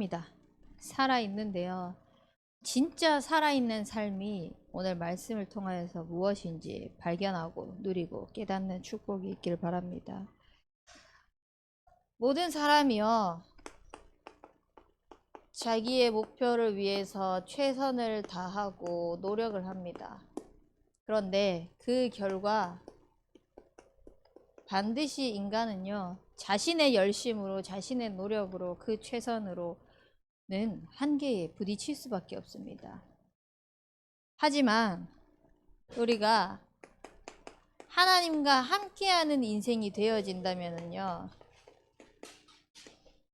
입니다. 살아있는데요. 진짜 살아있는 삶이 오늘 말씀을 통하여서 무엇인지 발견하고 누리고 깨닫는 축복이 있길 바랍니다. 모든 사람이요, 자기의 목표를 위해서 최선을 다하고 노력을 합니다. 그런데 그 결과 반드시 인간은요, 자신의 열심으로, 자신의 노력으로, 그 최선으로는 한계에 부딪힐 수밖에 없습니다. 하지만 우리가 하나님과 함께하는 인생이 되어진다면요,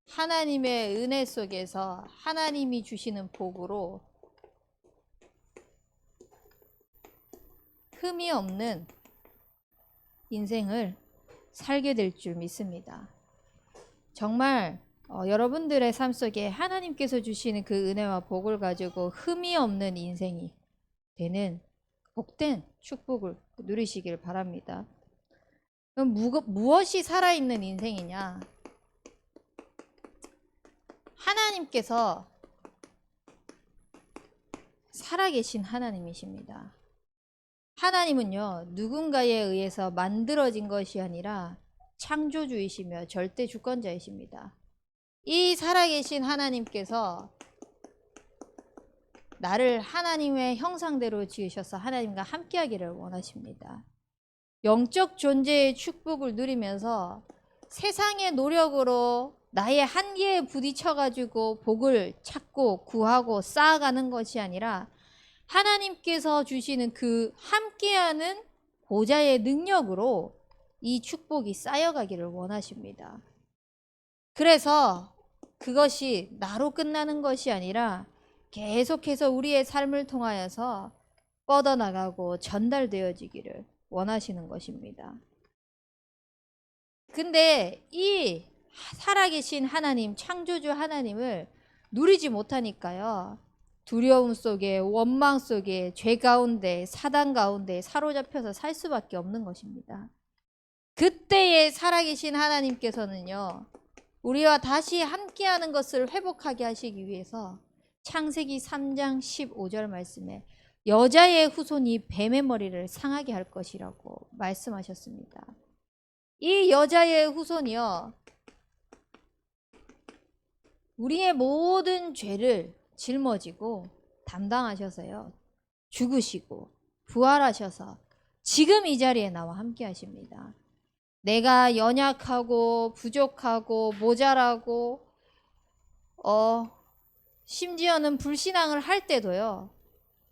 하나님의 은혜 속에서 하나님이 주시는 복으로 흠이 없는 인생을 살게 될 줄 믿습니다. 정말 여러분들의 삶 속에 하나님께서 주시는 그 은혜와 복을 가지고 흠이 없는 인생이 되는 복된 축복을 누리시길 바랍니다. 그럼 무엇이 살아있는 인생이냐? 하나님께서 살아계신 하나님이십니다. 하나님은요, 누군가에 의해서 만들어진 것이 아니라 창조주이시며 절대 주권자이십니다. 이 살아계신 하나님께서 나를 하나님의 형상대로 지으셔서 하나님과 함께하기를 원하십니다. 영적 존재의 축복을 누리면서 세상의 노력으로 나의 한계에 부딪혀가지고 복을 찾고 구하고 쌓아가는 것이 아니라 하나님께서 주시는 그 함께하는 보좌의 능력으로 이 축복이 쌓여가기를 원하십니다. 그래서 그것이 나로 끝나는 것이 아니라 계속해서 우리의 삶을 통하여서 뻗어나가고 전달되어지기를 원하시는 것입니다. 근데 이 살아계신 하나님, 창조주 하나님을 누리지 못하니까요, 두려움 속에, 원망 속에, 죄 가운데, 사단 가운데 사로잡혀서 살 수밖에 없는 것입니다. 그때의 살아계신 하나님께서는요, 우리와 다시 함께하는 것을 회복하게 하시기 위해서 창세기 3장 15절 말씀에 여자의 후손이 뱀의 머리를 상하게 할 것이라고 말씀하셨습니다. 이 여자의 후손이요, 우리의 모든 죄를 짊어지고 담당하셔서요, 죽으시고 부활하셔서 지금 이 자리에 나와 함께 하십니다. 내가 연약하고 부족하고 모자라고 심지어는 불신앙을 할 때도요,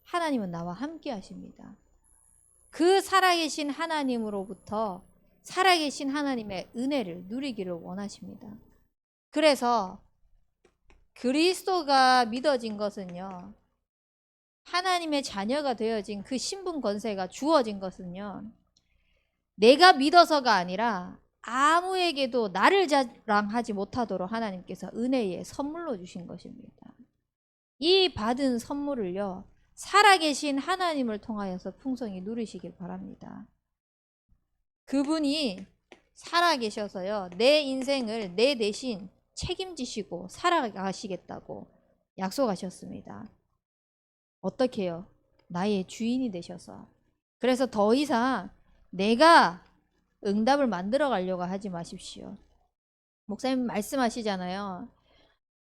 하나님은 나와 함께 하십니다. 그 살아계신 하나님으로부터 살아계신 하나님의 은혜를 누리기를 원하십니다. 그래서 그리스도가 믿어진 것은요, 하나님의 자녀가 되어진 그 신분 권세가 주어진 것은요, 내가 믿어서가 아니라 아무에게도 나를 자랑하지 못하도록 하나님께서 은혜의 선물로 주신 것입니다. 이 받은 선물을요, 살아계신 하나님을 통하여서 풍성히 누리시길 바랍니다. 그분이 살아계셔서요, 내 인생을 내 대신 책임지시고 살아가시겠다고 약속하셨습니다. 어떻게 해요? 나의 주인이 되셔서. 그래서 더 이상 내가 응답을 만들어 가려고 하지 마십시오. 목사님 말씀하시잖아요.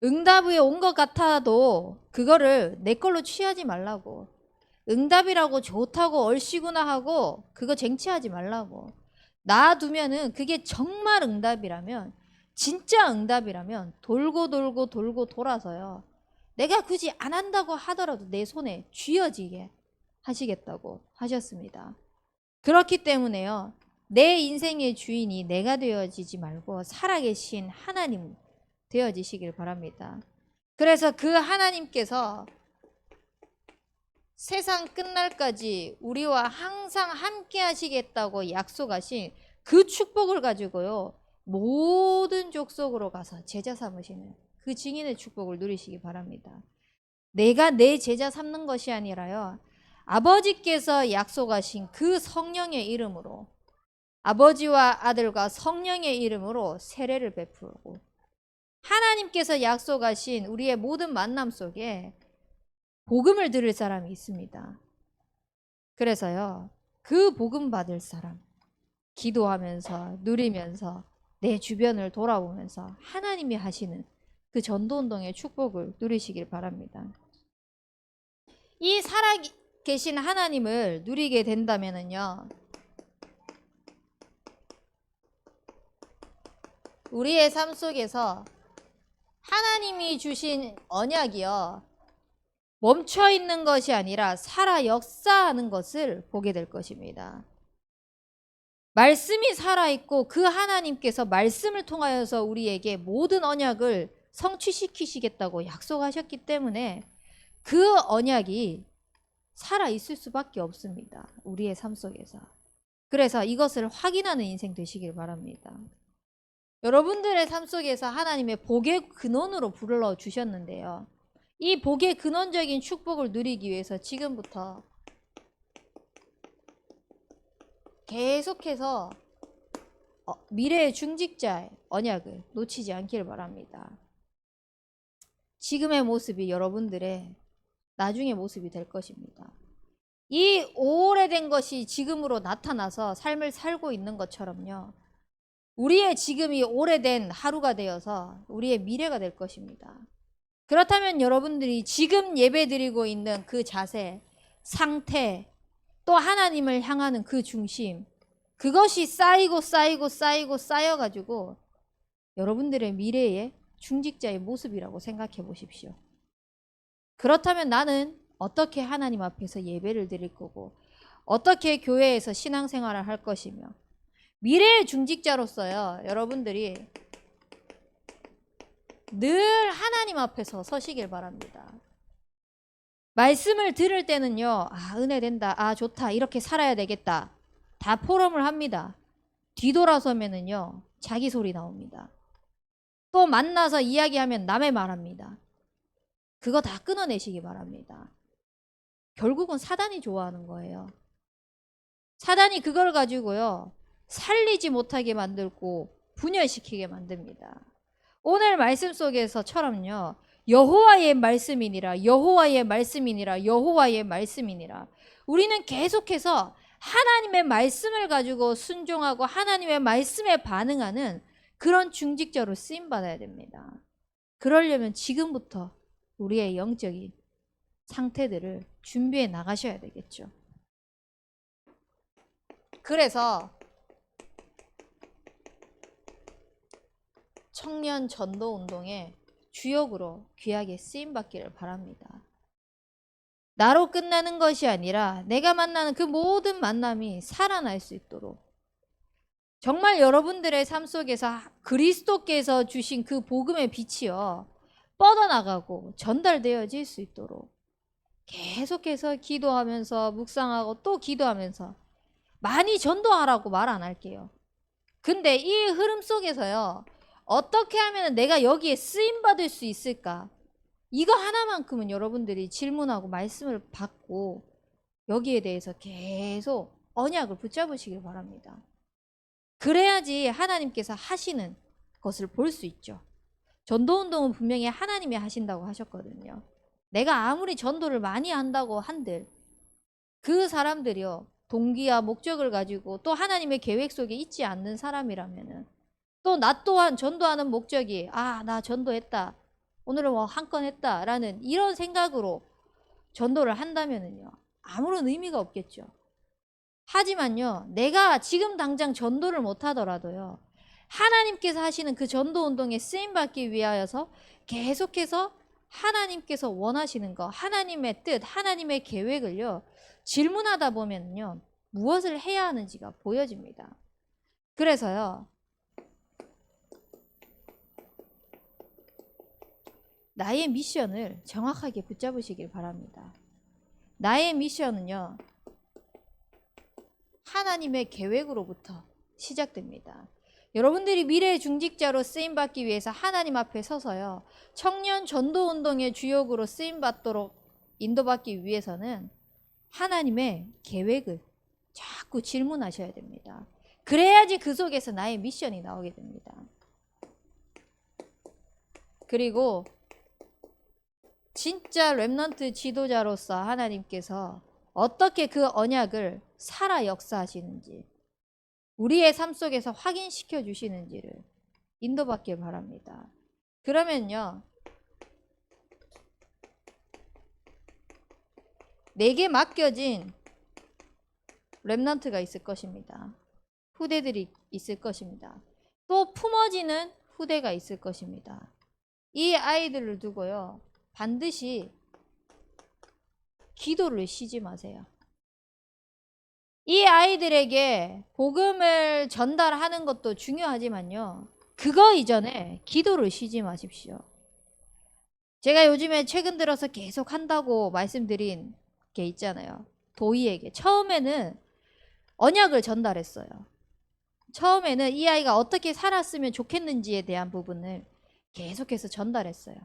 응답이 온 것 같아도 그거를 내 걸로 취하지 말라고. 응답이라고 좋다고 얼씨구나 하고 그거 쟁취하지 말라고. 놔두면은 그게 정말 응답이라면, 진짜 응답이라면 돌고 돌고 돌고 돌아서요, 내가 굳이 안 한다고 하더라도 내 손에 쥐어지게 하시겠다고 하셨습니다. 그렇기 때문에요, 내 인생의 주인이 내가 되어지지 말고 살아계신 하나님 되어지시길 바랍니다. 그래서 그 하나님께서 세상 끝날까지 우리와 항상 함께 하시겠다고 약속하신 그 축복을 가지고요, 모든 족속으로 가서 제자 삼으시는 그 증인의 축복을 누리시기 바랍니다. 내가 내 제자 삼는 것이 아니라요, 아버지께서 약속하신 그 성령의 이름으로, 아버지와 아들과 성령의 이름으로 세례를 베풀고 하나님께서 약속하신 우리의 모든 만남 속에 복음을 들을 사람이 있습니다. 그래서요, 그 복음 받을 사람, 기도하면서 누리면서 내 주변을 돌아보면서 하나님이 하시는 그 전도운동의 축복을 누리시길 바랍니다. 이 살아계신 하나님을 누리게 된다면요, 우리의 삶 속에서 하나님이 주신 언약이요, 멈춰 있는 것이 아니라 살아 역사하는 것을 보게 될 것입니다. 말씀이 살아있고 그 하나님께서 말씀을 통하여서 우리에게 모든 언약을 성취시키시겠다고 약속하셨기 때문에 그 언약이 살아있을 수밖에 없습니다. 우리의 삶 속에서. 그래서 이것을 확인하는 인생 되시길 바랍니다. 여러분들의 삶 속에서 하나님의 복의 근원으로 불러주셨는데요. 이 복의 근원적인 축복을 누리기 위해서 지금부터 계속해서 미래의 중직자의 언약을 놓치지 않기를 바랍니다. 지금의 모습이 여러분들의 나중의 모습이 될 것입니다. 이 오래된 것이 지금으로 나타나서 삶을 살고 있는 것처럼요, 우리의 지금이 오래된 하루가 되어서 우리의 미래가 될 것입니다. 그렇다면 여러분들이 지금 예배드리고 있는 그 자세, 상태, 또 하나님을 향하는 그 중심, 그것이 쌓이고 쌓여가지고 여러분들의 미래의 중직자의 모습이라고 생각해 보십시오. 그렇다면 나는 어떻게 하나님 앞에서 예배를 드릴 거고, 어떻게 교회에서 신앙생활을 할 것이며, 미래의 중직자로서요, 여러분들이 늘 하나님 앞에서 서시길 바랍니다. 말씀을 들을 때는요, 은혜 된다, 좋다, 이렇게 살아야 되겠다, 다 포럼을 합니다. 뒤돌아서면은요, 자기 소리 나옵니다. 또 만나서 이야기하면 남의 말합니다. 그거 다 끊어내시기 바랍니다. 결국은 사단이 좋아하는 거예요. 사단이 그걸 가지고요, 살리지 못하게 만들고 분열시키게 만듭니다. 오늘 말씀 속에서처럼요, 여호와의 말씀이니라, 여호와의 말씀이니라, 여호와의 말씀이니라. 우리는 계속해서 하나님의 말씀을 가지고 순종하고 하나님의 말씀에 반응하는 그런 중직자로 쓰임받아야 됩니다. 그러려면 지금부터 우리의 영적인 상태들을 준비해 나가셔야 되겠죠. 그래서 청년 전도 운동의 주역으로 귀하게 쓰임받기를 바랍니다. 나로 끝나는 것이 아니라 내가 만나는 그 모든 만남이 살아날 수 있도록, 정말 여러분들의 삶 속에서 그리스도께서 주신 그 복음의 빛이요, 뻗어나가고 전달되어질 수 있도록 계속해서 기도하면서 묵상하고 또 기도하면서, 많이 전도하라고 말 안 할게요. 근데 이 흐름 속에서요, 어떻게 하면 내가 여기에 쓰임받을 수 있을까? 이거 하나만큼은 여러분들이 질문하고 말씀을 받고 여기에 대해서 계속 언약을 붙잡으시길 바랍니다. 그래야지 하나님께서 하시는 것을 볼 수 있죠. 전도운동은 분명히 하나님이 하신다고 하셨거든요. 내가 아무리 전도를 많이 한다고 한들 그 사람들이요, 동기와 목적을 가지고 또 하나님의 계획 속에 있지 않는 사람이라면은, 또 나 또한 전도하는 목적이 나 전도했다, 오늘은 뭐 한 건 했다 라는 이런 생각으로 전도를 한다면은요, 아무런 의미가 없겠죠. 하지만요, 내가 지금 당장 전도를 못 하더라도요, 하나님께서 하시는 그 전도 운동에 쓰임 받기 위하여서 계속해서 하나님께서 원하시는 거, 하나님의 뜻, 하나님의 계획을요, 질문하다 보면요, 무엇을 해야 하는지가 보여집니다. 그래서요, 나의 미션을 정확하게 붙잡으시길 바랍니다. 나의 미션은요, 하나님의 계획으로부터 시작됩니다. 여러분들이 미래의 중직자로 쓰임받기 위해서 하나님 앞에 서서요, 청년 전도운동의 주역으로 쓰임받도록 인도받기 위해서는 하나님의 계획을 자꾸 질문하셔야 됩니다. 그래야지 그 속에서 나의 미션이 나오게 됩니다. 그리고 진짜 렘넌트 지도자로서 하나님께서 어떻게 그 언약을 살아 역사하시는지, 우리의 삶 속에서 확인시켜 주시는지를 인도받길 바랍니다. 그러면요, 내게 맡겨진 렘넌트가 있을 것입니다. 후대들이 있을 것입니다. 또 품어지는 후대가 있을 것입니다. 이 아이들을 두고요, 반드시 기도를 쉬지 마세요. 이 아이들에게 복음을 전달하는 것도 중요하지만요, 그거 이전에 기도를 쉬지 마십시오. 제가 요즘에 최근 들어서 계속 한다고 말씀드린 게 있잖아요. 도희에게 처음에는 언약을 전달했어요. 처음에는 이 아이가 어떻게 살았으면 좋겠는지에 대한 부분을 계속해서 전달했어요.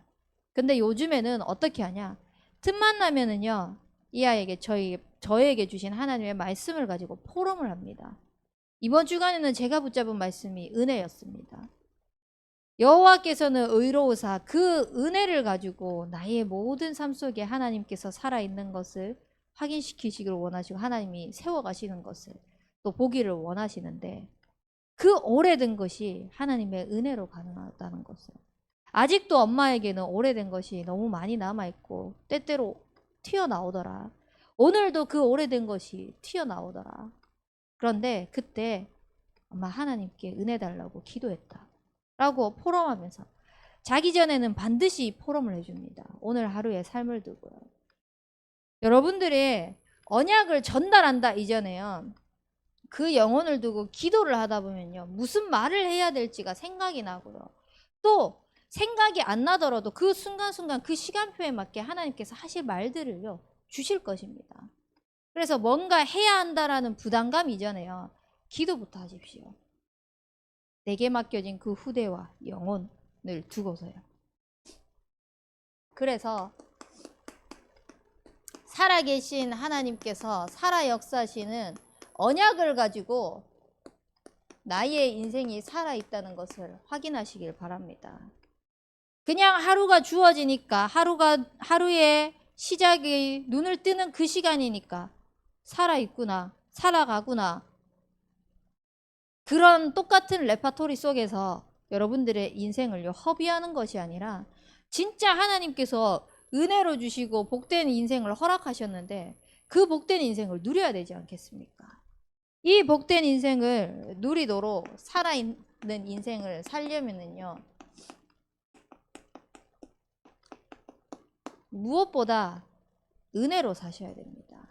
근데 요즘에는 어떻게 하냐, 틈만 나면은요, 이 아이에게 저에게 주신 하나님의 말씀을 가지고 포럼을 합니다. 이번 주간에는 제가 붙잡은 말씀이 은혜였습니다. 여호와께서는 의로우사 그 은혜를 가지고 나의 모든 삶 속에 하나님께서 살아있는 것을 확인시키시기를 원하시고 하나님이 세워가시는 것을 또 보기를 원하시는데, 그 오래된 것이 하나님의 은혜로 가능하다는 것을, 아직도 엄마에게는 오래된 것이 너무 많이 남아있고 때때로 튀어나오더라. 오늘도 그 오래된 것이 튀어나오더라. 그런데 그때 엄마 하나님께 은혜 달라고 기도했다 라고 포럼하면서 자기 전에는 반드시 포럼을 해줍니다. 오늘 하루의 삶을 두고요. 여러분들이 언약을 전달한다 이전에요, 그 영혼을 두고 기도를 하다 보면요, 무슨 말을 해야 될지가 생각이 나고요. 또 생각이 안 나더라도 그 순간순간 그 시간표에 맞게 하나님께서 하실 말들을요, 주실 것입니다. 그래서 뭔가 해야 한다라는 부담감 이전에요, 기도부터 하십시오. 내게 맡겨진 그 후대와 영혼을 두고서요. 그래서 살아계신 하나님께서 살아 역사하시는 언약을 가지고 나의 인생이 살아있다는 것을 확인하시길 바랍니다. 그냥 하루가 주어지니까, 하루의 시작이 눈을 뜨는 그 시간이니까 살아있구나, 살아가구나, 그런 똑같은 레파토리 속에서 여러분들의 인생을 허비하는 것이 아니라, 진짜 하나님께서 은혜로 주시고 복된 인생을 허락하셨는데 그 복된 인생을 누려야 되지 않겠습니까? 이 복된 인생을 누리도록 살아있는 인생을 살려면은요, 무엇보다 은혜로 사셔야 됩니다.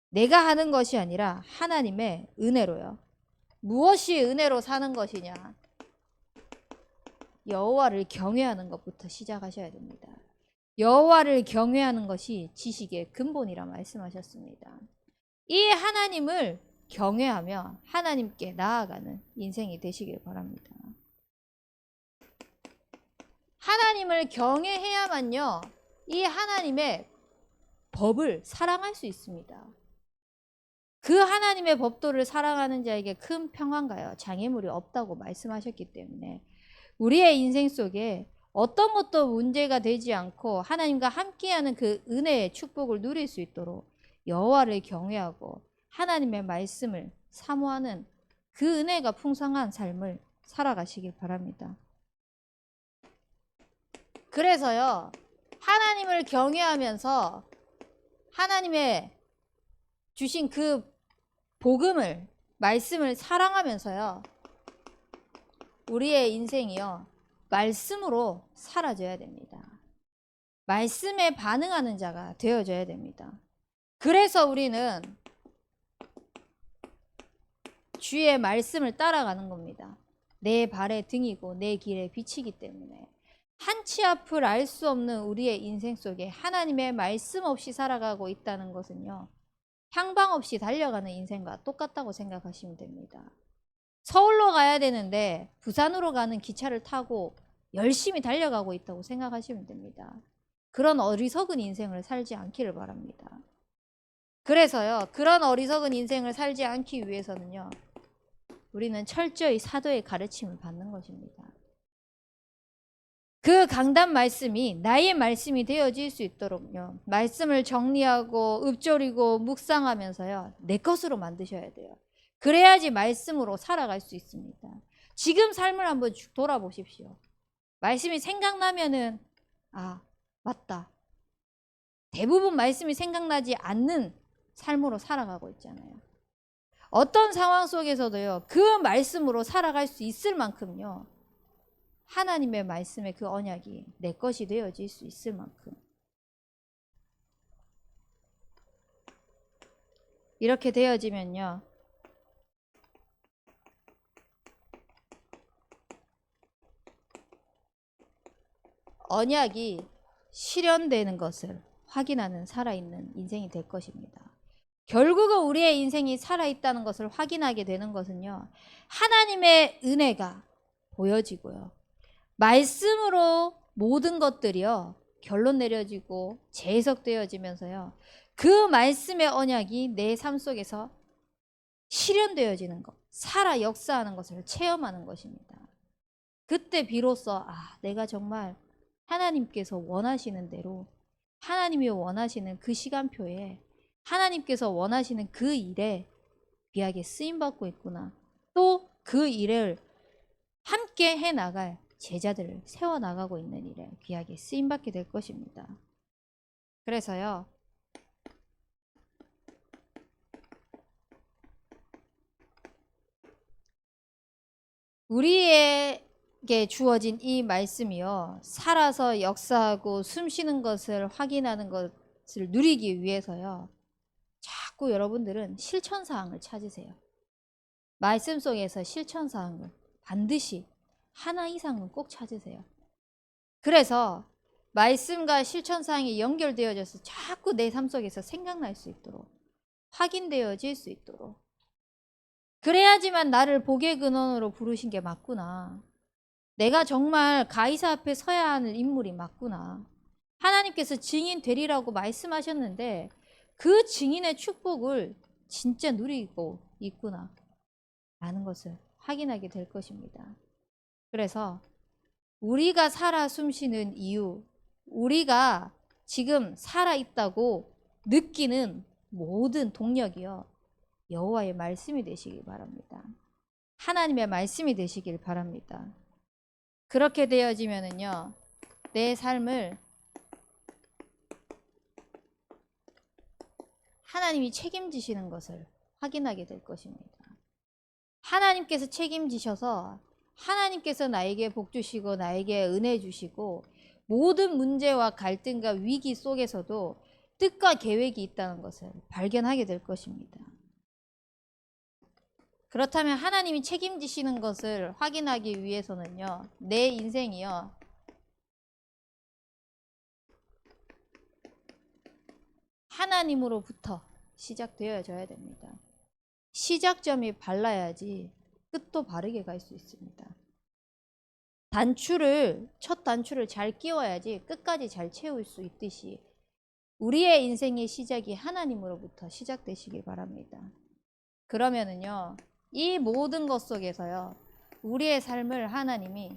내가 하는 것이 아니라 하나님의 은혜로요. 무엇이 은혜로 사는 것이냐? 여호와를 경외하는 것부터 시작하셔야 됩니다. 여호와를 경외하는 것이 지식의 근본이라 말씀하셨습니다. 이 하나님을 경외하며 하나님께 나아가는 인생이 되시길 바랍니다. 하나님을 경외해야만요, 이 하나님의 법을 사랑할 수 있습니다. 그 하나님의 법도를 사랑하는 자에게 큰 평안가요 장애물이 없다고 말씀하셨기 때문에 우리의 인생 속에 어떤 것도 문제가 되지 않고 하나님과 함께하는 그 은혜의 축복을 누릴 수 있도록 여호와를 경외하고 하나님의 말씀을 사모하는 그 은혜가 풍성한 삶을 살아가시길 바랍니다. 그래서요, 하나님을 경외하면서 하나님의 주신 그 복음을, 말씀을 사랑하면서요, 우리의 인생이요, 말씀으로 사라져야 됩니다. 말씀에 반응하는 자가 되어져야 됩니다. 그래서 우리는 주의 말씀을 따라가는 겁니다. 내 발의 등이고 내 길의 빛이기 때문에 한 치 앞을 알 수 없는 우리의 인생 속에 하나님의 말씀 없이 살아가고 있다는 것은요, 향방 없이 달려가는 인생과 똑같다고 생각하시면 됩니다. 서울로 가야 되는데 부산으로 가는 기차를 타고 열심히 달려가고 있다고 생각하시면 됩니다. 그런 어리석은 인생을 살지 않기를 바랍니다. 그래서요, 그런 어리석은 인생을 살지 않기 위해서는요, 우리는 철저히 사도의 가르침을 받는 것입니다. 그 강단 말씀이 나의 말씀이 되어질 수 있도록요. 말씀을 정리하고 읊조리고 묵상하면서요. 내 것으로 만드셔야 돼요. 그래야지 말씀으로 살아갈 수 있습니다. 지금 삶을 한번 돌아보십시오. 말씀이 생각나면은 아, 맞다. 대부분 말씀이 생각나지 않는 삶으로 살아가고 있잖아요. 어떤 상황 속에서도요. 그 말씀으로 살아갈 수 있을 만큼요. 하나님의 말씀의 그 언약이 내 것이 되어질 수 있을 만큼 이렇게 되어지면요. 언약이 실현되는 것을 확인하는 살아있는 인생이 될 것입니다. 결국은 우리의 인생이 살아있다는 것을 확인하게 되는 것은요. 하나님의 은혜가 보여지고요. 말씀으로 모든 것들이요. 결론 내려지고 재해석되어지면서요. 그 말씀의 언약이 내 삶 속에서 실현되어지는 것, 살아 역사하는 것을 체험하는 것입니다. 그때 비로소 내가 정말 하나님께서 원하시는 대로 하나님이 원하시는 그 시간표에 하나님께서 원하시는 그 일에 귀하게 쓰임받고 있구나. 또 그 일을 함께 해나갈 제자들을 세워나가고 있는 일에 귀하게 쓰임받게 될 것입니다. 그래서요. 우리에게 주어진 이 말씀이요. 살아서 역사하고 숨쉬는 것을 확인하는 것을 누리기 위해서요. 자꾸 여러분들은 실천사항을 찾으세요. 말씀 속에서 실천사항을 반드시 하나 이상은 꼭 찾으세요. 그래서 말씀과 실천사항이 연결되어져서 자꾸 내 삶 속에서 생각날 수 있도록 확인되어질 수 있도록 그래야지만 나를 복의 근원으로 부르신 게 맞구나. 내가 정말 가이사 앞에 서야 하는 인물이 맞구나. 하나님께서 증인 되리라고 말씀하셨는데 그 증인의 축복을 진짜 누리고 있구나 라는 것을 확인하게 될 것입니다. 그래서 우리가 살아 숨쉬는 이유, 우리가 지금 살아있다고 느끼는 모든 동력이요. 여호와의 말씀이 되시길 바랍니다. 하나님의 말씀이 되시길 바랍니다. 그렇게 되어지면은요. 내 삶을 하나님이 책임지시는 것을 확인하게 될 것입니다. 하나님께서 책임지셔서 하나님께서 나에게 복 주시고 나에게 은혜 주시고 모든 문제와 갈등과 위기 속에서도 뜻과 계획이 있다는 것을 발견하게 될 것입니다. 그렇다면 하나님이 책임지시는 것을 확인하기 위해서는요. 내 인생이요. 하나님으로부터 시작되어져야 됩니다. 시작점이 발라야지 끝도 바르게 갈 수 있습니다. 첫 단추를 잘 끼워야지 끝까지 잘 채울 수 있듯이 우리의 인생의 시작이 하나님으로부터 시작되시길 바랍니다. 그러면은요, 이 모든 것 속에서요, 우리의 삶을 하나님이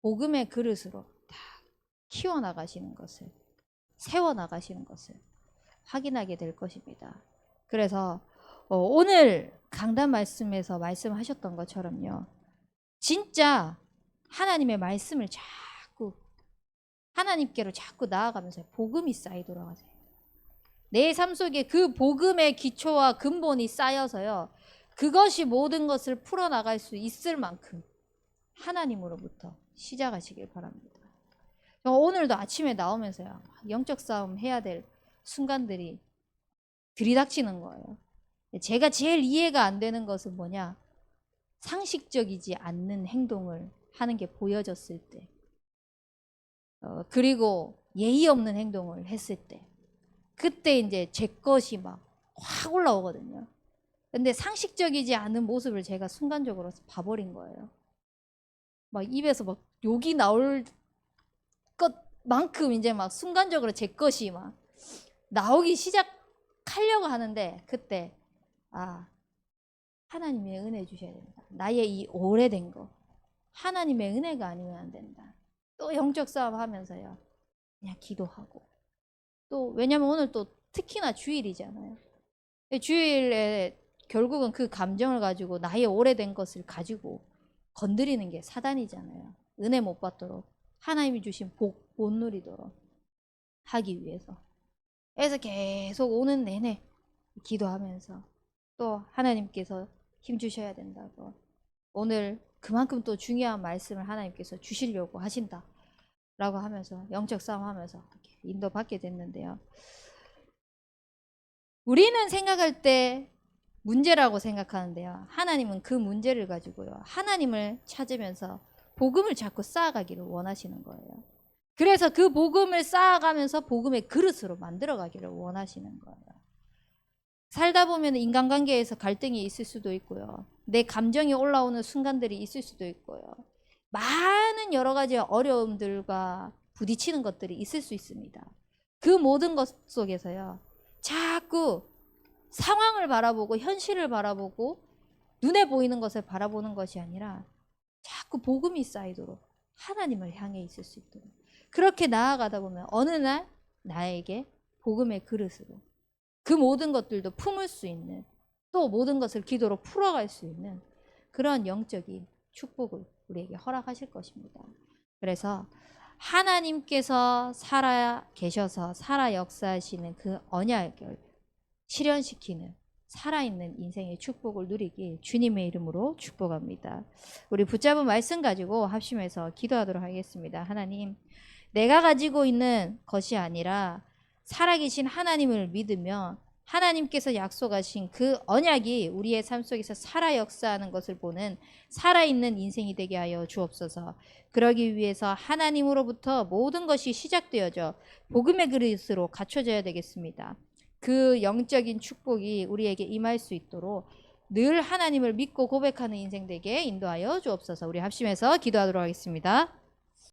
복음의 그릇으로 다 키워나가시는 것을, 세워나가시는 것을 확인하게 될 것입니다. 그래서 오늘 강단 말씀에서 말씀하셨던 것처럼요. 진짜 하나님의 말씀을 자꾸 하나님께로 자꾸 나아가면서 복음이 쌓이도록 하세요. 내 삶 속에 그 복음의 기초와 근본이 쌓여서요. 그것이 모든 것을 풀어나갈 수 있을 만큼 하나님으로부터 시작하시길 바랍니다. 오늘도 아침에 나오면서요. 영적 싸움 해야 될 순간들이 들이닥치는 거예요. 제가 제일 이해가 안 되는 것은 뭐냐? 상식적이지 않는 행동을 하는 게 보여졌을 때, 그리고 예의 없는 행동을 했을 때, 그때 이제 제 것이 막 확 올라오거든요. 근데 상식적이지 않은 모습을 제가 순간적으로 봐버린 거예요. 막 입에서 막 욕이 나올 것만큼 이제 막 순간적으로 제 것이 막 나오기 시작하려고 하는데 그때 하나님의 은혜 주셔야 됩니다. 나의 이 오래된 거 하나님의 은혜가 아니면 안 된다. 또 영적 싸움 하면서요. 그냥 기도하고. 또 왜냐면 오늘 또 특히나 주일이잖아요. 주일에 결국은 그 감정을 가지고 나의 오래된 것을 가지고 건드리는 게 사단이잖아요. 은혜 못 받도록 하나님이 주신 복 못 누리도록 하기 위해서. 그래서 계속 오는 내내 기도하면서 또 하나님께서 힘 주셔야 된다고. 오늘 그만큼 또 중요한 말씀을 하나님께서 주시려고 하신다 라고 하면서 영적 싸움 하면서 인도받게 됐는데요. 우리는 생각할 때 문제라고 생각하는데요. 하나님은 그 문제를 가지고요. 하나님을 찾으면서 복음을 자꾸 쌓아가기를 원하시는 거예요. 그래서 그 복음을 쌓아가면서 복음의 그릇으로 만들어가기를 원하시는 거예요. 살다 보면 인간관계에서 갈등이 있을 수도 있고요. 내 감정이 올라오는 순간들이 있을 수도 있고요. 많은 여러 가지 어려움들과 부딪히는 것들이 있을 수 있습니다. 그 모든 것 속에서요. 자꾸 상황을 바라보고 현실을 바라보고 눈에 보이는 것을 바라보는 것이 아니라 자꾸 복음이 쌓이도록 하나님을 향해 있을 수 있도록 그렇게 나아가다 보면 어느 날 나에게 복음의 그릇으로 그 모든 것들도 품을 수 있는 또 모든 것을 기도로 풀어갈 수 있는 그런 영적인 축복을 우리에게 허락하실 것입니다. 그래서 하나님께서 살아 계셔서 살아 역사하시는 그 언약을 실현시키는 살아있는 인생의 축복을 누리길 주님의 이름으로 축복합니다. 우리 붙잡은 말씀 가지고 합심해서 기도하도록 하겠습니다. 하나님, 내가 가지고 있는 것이 아니라 살아계신 하나님을 믿으며 하나님께서 약속하신 그 언약이 우리의 삶 속에서 살아 역사하는 것을 보는 살아있는 인생이 되게 하여 주옵소서. 그러기 위해서 하나님으로부터 모든 것이 시작되어져 복음의 그릇으로 갖춰져야 되겠습니다. 그 영적인 축복이 우리에게 임할 수 있도록 늘 하나님을 믿고 고백하는 인생 되게 인도하여 주옵소서. 우리 합심해서 기도하도록 하겠습니다.